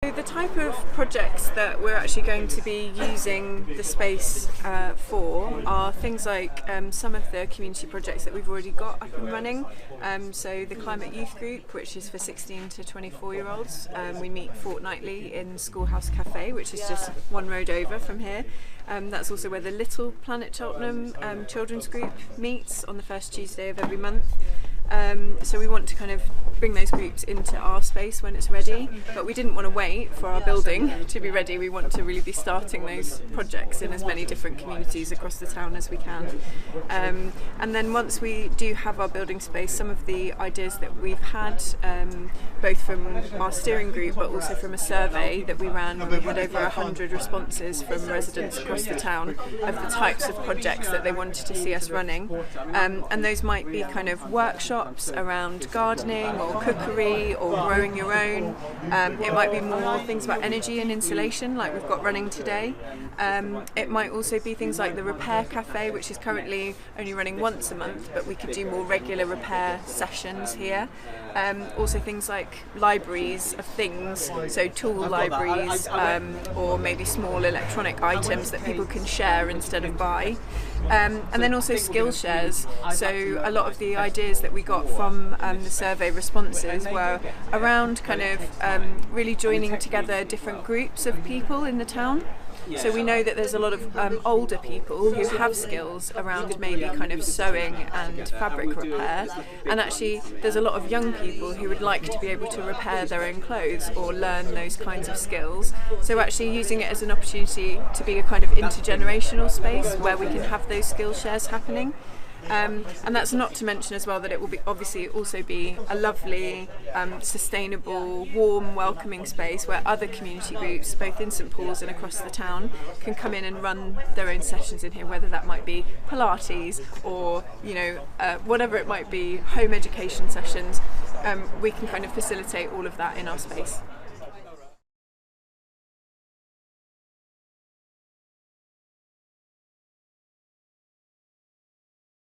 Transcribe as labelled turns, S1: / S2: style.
S1: The type of projects that we're actually going to be using the space for are things like some of the community projects that we've already got up and running. So the Climate Youth Group, which is for 16 to 24-year-olds. We meet fortnightly in Schoolhouse Cafe, which is just one road over from here. That's also where the little Planet Cheltenham children's group meets on the first Tuesday of every month. So we want to kind of bring those groups into our space when it's ready, but we didn't want to wait for our building to be ready. We want to really be starting those projects in as many different communities across the town as we can. And then once we do have our building space, some of the ideas that we've had, both from our steering group but also from a survey that we ran, we had over 100 responses from residents across the town of the types of projects that they wanted to see us running. And those might be kind of workshops around gardening or cookery or growing your own. It might be more things about energy and insulation like we've got running today. It might also be things like the repair cafe, which is currently only running once a month, but we could do more regular repair sessions here. Also things like libraries of things, so tool libraries or maybe small electronic items that people can share instead of buy. And then also skill shares. So a lot of the ideas that we got from the survey responses were around kind of really joining together different groups of people in the town. So we know that there's a lot of older people who have skills around maybe kind of sewing and fabric repair, and actually there's a lot of young people who would like to be able to repair their own clothes or learn those kinds of skills. So actually using it as an opportunity to be a kind of intergenerational space where we can have those skill shares happening. And that's not to mention as well that it will be obviously also be a lovely, sustainable, warm, welcoming space where other community groups, both in St Paul's and across the town, can come in and run their own sessions in here, whether that might be Pilates or, whatever it might be, home education sessions. We can kind of facilitate all of that in our space.